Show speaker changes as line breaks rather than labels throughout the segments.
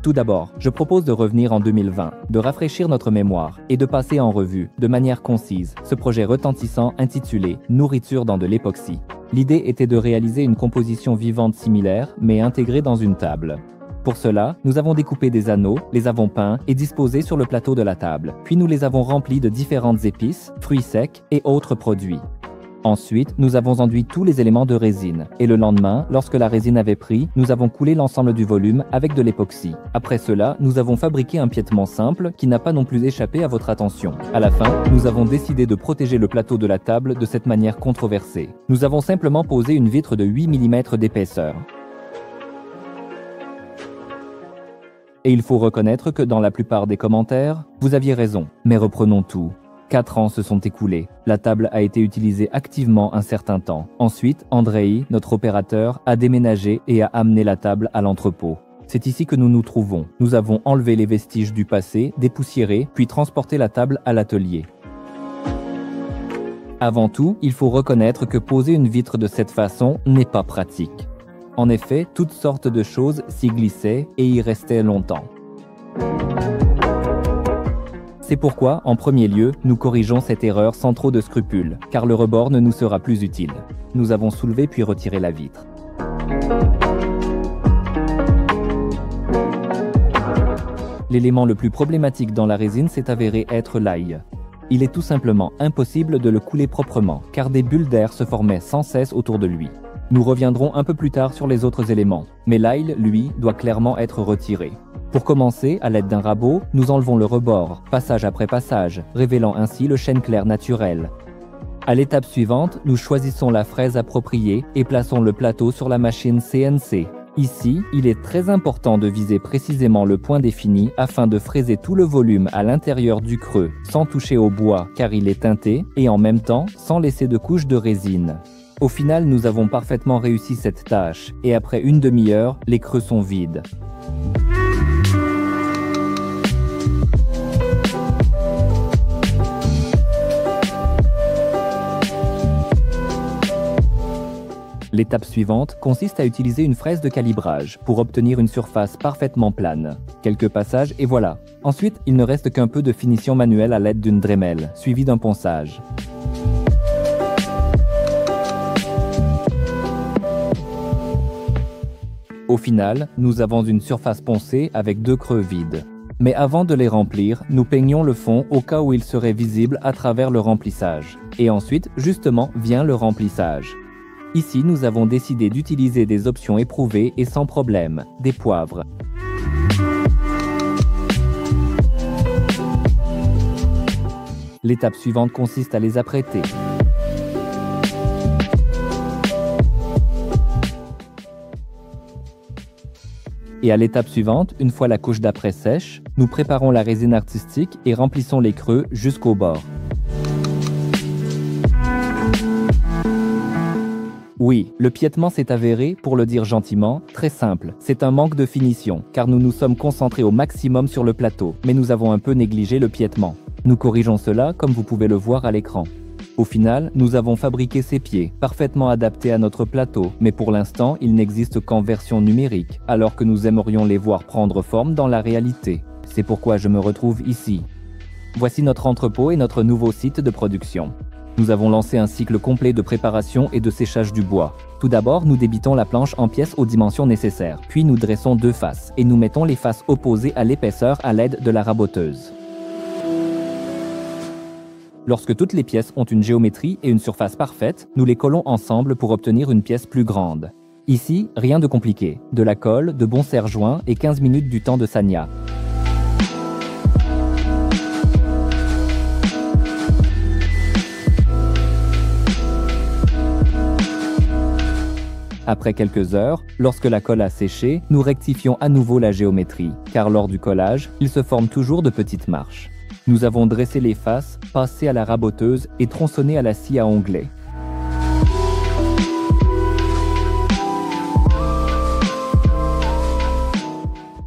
Tout d'abord, je propose de revenir en 2020, de rafraîchir notre mémoire et de passer en revue, de manière concise, ce projet retentissant intitulé « Nourriture dans de l'époxy ». L'idée était de réaliser une composition vivante similaire, mais intégrée dans une table. Pour cela, nous avons découpé des anneaux, les avons peints et disposés sur le plateau de la table, puis nous les avons remplis de différentes épices, fruits secs et autres produits. Ensuite, nous avons enduit tous les éléments de résine, et le lendemain, lorsque la résine avait pris, nous avons coulé l'ensemble du volume avec de l'époxy. Après cela, nous avons fabriqué un piétement simple qui n'a pas non plus échappé à votre attention. À la fin, nous avons décidé de protéger le plateau de la table de cette manière controversée. Nous avons simplement posé une vitre de 8 mm d'épaisseur. Et il faut reconnaître que dans la plupart des commentaires, vous aviez raison. Mais reprenons tout. 4 ans se sont écoulés. La table a été utilisée activement un certain temps. Ensuite, Andrei, notre opérateur, a déménagé et a amené la table à l'entrepôt. C'est ici que nous nous trouvons. Nous avons enlevé les vestiges du passé, dépoussiéré, puis transporté la table à l'atelier. Avant tout, il faut reconnaître que poser une vitre de cette façon n'est pas pratique. En effet, toutes sortes de choses s'y glissaient et y restaient longtemps. C'est pourquoi, en premier lieu, nous corrigeons cette erreur sans trop de scrupules, car le rebord ne nous sera plus utile. Nous avons soulevé puis retiré la vitre. L'élément le plus problématique dans la résine s'est avéré être l'ail. Il est tout simplement impossible de le couler proprement, car des bulles d'air se formaient sans cesse autour de lui. Nous reviendrons un peu plus tard sur les autres éléments, mais l'ail, lui, doit clairement être retiré. Pour commencer, à l'aide d'un rabot, nous enlevons le rebord, passage après passage, révélant ainsi le chêne clair naturel. À l'étape suivante, nous choisissons la fraise appropriée et plaçons le plateau sur la machine CNC. Ici, il est très important de viser précisément le point défini afin de fraiser tout le volume à l'intérieur du creux, sans toucher au bois car il est teinté, et en même temps, sans laisser de couche de résine. Au final, nous avons parfaitement réussi cette tâche, et après une demi-heure, les creux sont vides. L'étape suivante consiste à utiliser une fraise de calibrage pour obtenir une surface parfaitement plane. Quelques passages et voilà. Ensuite, il ne reste qu'un peu de finition manuelle à l'aide d'une Dremel, suivie d'un ponçage. Au final, nous avons une surface poncée avec 2 creux vides. Mais avant de les remplir, nous peignons le fond au cas où il serait visible à travers le remplissage. Et ensuite, justement, vient le remplissage. Ici, nous avons décidé d'utiliser des options éprouvées et sans problème, des poivres. L'étape suivante consiste à les apprêter. Et à l'étape suivante, une fois la couche d'après sèche, nous préparons la résine artistique et remplissons les creux jusqu'au bord. Oui, le piétement s'est avéré, pour le dire gentiment, très simple. C'est un manque de finition, car nous nous sommes concentrés au maximum sur le plateau, mais nous avons un peu négligé le piétement. Nous corrigeons cela, comme vous pouvez le voir à l'écran. Au final, nous avons fabriqué ces pieds, parfaitement adaptés à notre plateau, mais pour l'instant, ils n'existent qu'en version numérique, alors que nous aimerions les voir prendre forme dans la réalité. C'est pourquoi je me retrouve ici. Voici notre entrepôt et notre nouveau site de production. Nous avons lancé un cycle complet de préparation et de séchage du bois. Tout d'abord, nous débitons la planche en pièces aux dimensions nécessaires, puis nous dressons 2 faces, et nous mettons les faces opposées à l'épaisseur à l'aide de la raboteuse. Lorsque toutes les pièces ont une géométrie et une surface parfaite, nous les collons ensemble pour obtenir une pièce plus grande. Ici, rien de compliqué. De la colle, de bons serre-joints et 15 minutes du temps de Sania. Après quelques heures, lorsque la colle a séché, nous rectifions à nouveau la géométrie, car lors du collage, il se forme toujours de petites marches. Nous avons dressé les faces, passé à la raboteuse et tronçonné à la scie à onglet.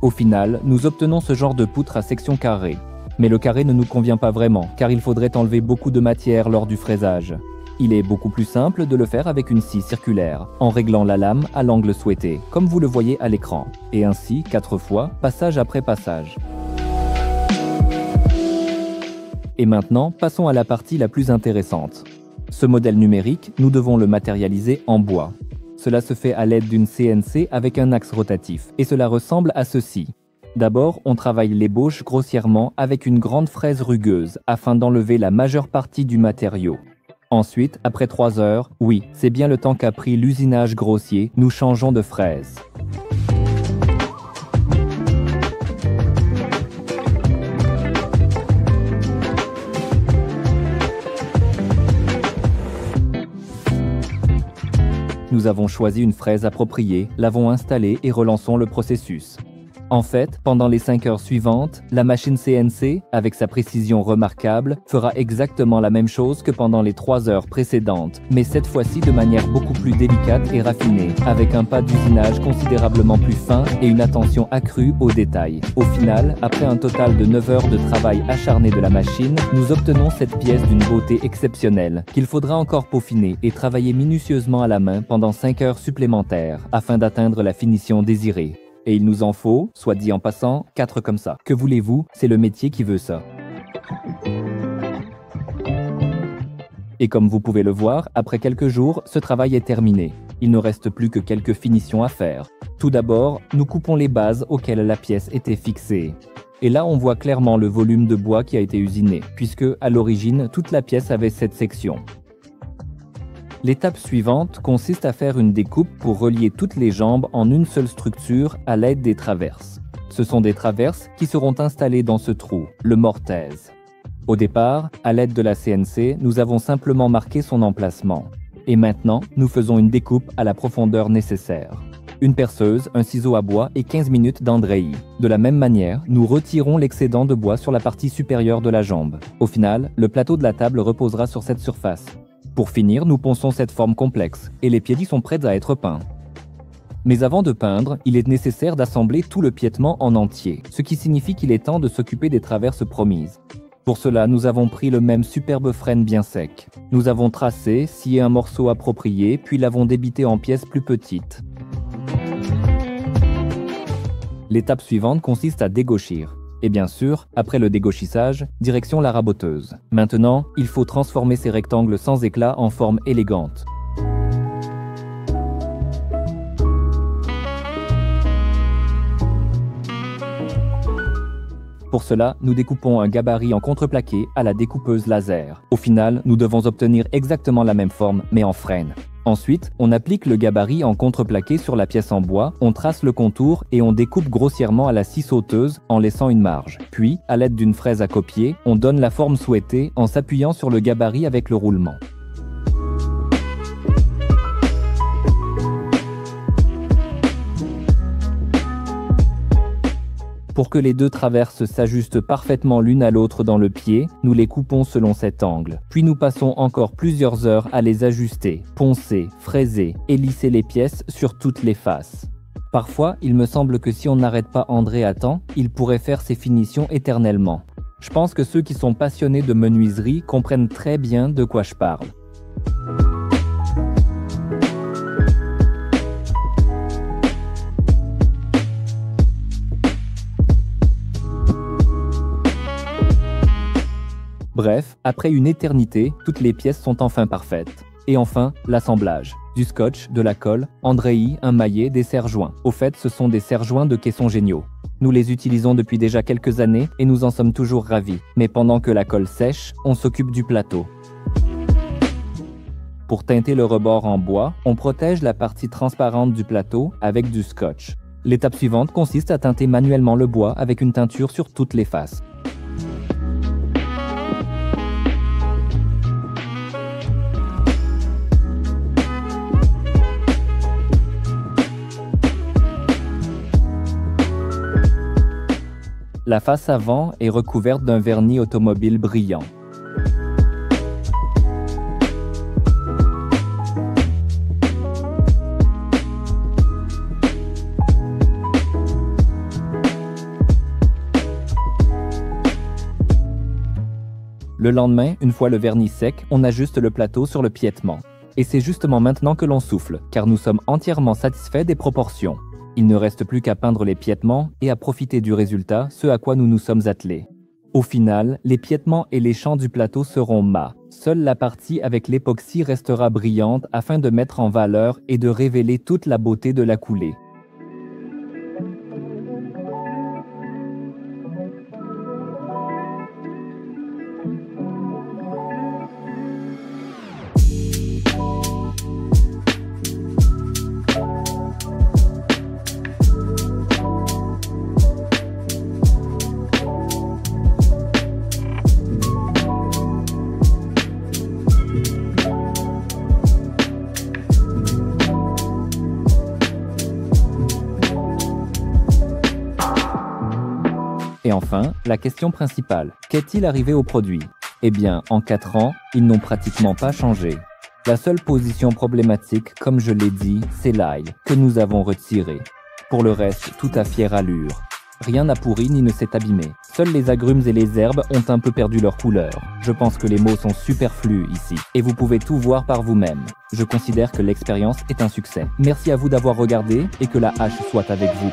Au final, nous obtenons ce genre de poutre à section carrée. Mais le carré ne nous convient pas vraiment, car il faudrait enlever beaucoup de matière lors du fraisage. Il est beaucoup plus simple de le faire avec une scie circulaire, en réglant la lame à l'angle souhaité, comme vous le voyez à l'écran, et ainsi 4 fois, passage après passage. Et maintenant, passons à la partie la plus intéressante. Ce modèle numérique, nous devons le matérialiser en bois. Cela se fait à l'aide d'une CNC avec un axe rotatif, et cela ressemble à ceci. D'abord, on travaille l'ébauche grossièrement avec une grande fraise rugueuse, afin d'enlever la majeure partie du matériau. Ensuite, après 3 heures, oui, c'est bien le temps qu'a pris l'usinage grossier, nous changeons de fraise. Nous avons choisi une fraise appropriée, l'avons installée et relançons le processus. En fait, pendant les 5 heures suivantes, la machine CNC, avec sa précision remarquable, fera exactement la même chose que pendant les 3 heures précédentes, mais cette fois-ci de manière beaucoup plus délicate et raffinée, avec un pas d'usinage considérablement plus fin et une attention accrue aux détails. Au final, après un total de 9 heures de travail acharné de la machine, nous obtenons cette pièce d'une beauté exceptionnelle, qu'il faudra encore peaufiner et travailler minutieusement à la main pendant 5 heures supplémentaires, afin d'atteindre la finition désirée. Et il nous en faut, soit dit en passant, 4 comme ça. Que voulez-vous, c'est le métier qui veut ça. Et comme vous pouvez le voir, après quelques jours, ce travail est terminé. Il ne reste plus que quelques finitions à faire. Tout d'abord, nous coupons les bases auxquelles la pièce était fixée. Et là, on voit clairement le volume de bois qui a été usiné, puisque, à l'origine, toute la pièce avait cette section. L'étape suivante consiste à faire une découpe pour relier toutes les jambes en une seule structure à l'aide des traverses. Ce sont des traverses qui seront installées dans ce trou, le mortaise. Au départ, à l'aide de la CNC, nous avons simplement marqué son emplacement. Et maintenant, nous faisons une découpe à la profondeur nécessaire. Une perceuse, un ciseau à bois et 15 minutes d'Andrei. De la même manière, nous retirons l'excédent de bois sur la partie supérieure de la jambe. Au final, le plateau de la table reposera sur cette surface. Pour finir, nous ponçons cette forme complexe, et les piédis sont prêts à être peints. Mais avant de peindre, il est nécessaire d'assembler tout le piétement en entier, ce qui signifie qu'il est temps de s'occuper des traverses promises. Pour cela, nous avons pris le même superbe frêne bien sec. Nous avons tracé, scié un morceau approprié, puis l'avons débité en pièces plus petites. L'étape suivante consiste à dégauchir. Et bien sûr, après le dégauchissage, direction la raboteuse. Maintenant, il faut transformer ces rectangles sans éclat en forme élégante. Pour cela, nous découpons un gabarit en contreplaqué à la découpeuse laser. Au final, nous devons obtenir exactement la même forme, mais en frêne. Ensuite, on applique le gabarit en contreplaqué sur la pièce en bois, on trace le contour et on découpe grossièrement à la scie sauteuse en laissant une marge. Puis, à l'aide d'une fraise à copier, on donne la forme souhaitée en s'appuyant sur le gabarit avec le roulement. Pour que les deux traverses s'ajustent parfaitement l'une à l'autre dans le pied, nous les coupons selon cet angle. Puis nous passons encore plusieurs heures à les ajuster, poncer, fraiser et lisser les pièces sur toutes les faces. Parfois, il me semble que si on n'arrête pas André à temps, il pourrait faire ses finitions éternellement. Je pense que ceux qui sont passionnés de menuiserie comprennent très bien de quoi je parle. Bref, après une éternité, toutes les pièces sont enfin parfaites. Et enfin, l'assemblage. Du scotch, de la colle, Andrei, un maillet, des serre-joints. Au fait, ce sont des serre-joints de caisson géniaux. Nous les utilisons depuis déjà quelques années et nous en sommes toujours ravis. Mais pendant que la colle sèche, on s'occupe du plateau. Pour teinter le rebord en bois, on protège la partie transparente du plateau avec du scotch. L'étape suivante consiste à teinter manuellement le bois avec une teinture sur toutes les faces. La face avant est recouverte d'un vernis automobile brillant. Le lendemain, une fois le vernis sec, on ajuste le plateau sur le piétement. Et c'est justement maintenant que l'on souffle, car nous sommes entièrement satisfaits des proportions. Il ne reste plus qu'à peindre les piétements et à profiter du résultat, ce à quoi nous nous sommes attelés. Au final, les piétements et les champs du plateau seront mat. Seule la partie avec l'époxy restera brillante afin de mettre en valeur et de révéler toute la beauté de la coulée. Et enfin, la question principale, qu'est-il arrivé au produit? Eh bien, en 4 ans, ils n'ont pratiquement pas changé. La seule position problématique, comme je l'ai dit, c'est l'ail, que nous avons retiré. Pour le reste, tout à fière allure. Rien n'a pourri ni ne s'est abîmé. Seuls les agrumes et les herbes ont un peu perdu leur couleur. Je pense que les mots sont superflus ici, et vous pouvez tout voir par vous-même. Je considère que l'expérience est un succès. Merci à vous d'avoir regardé, et que la hache soit avec vous.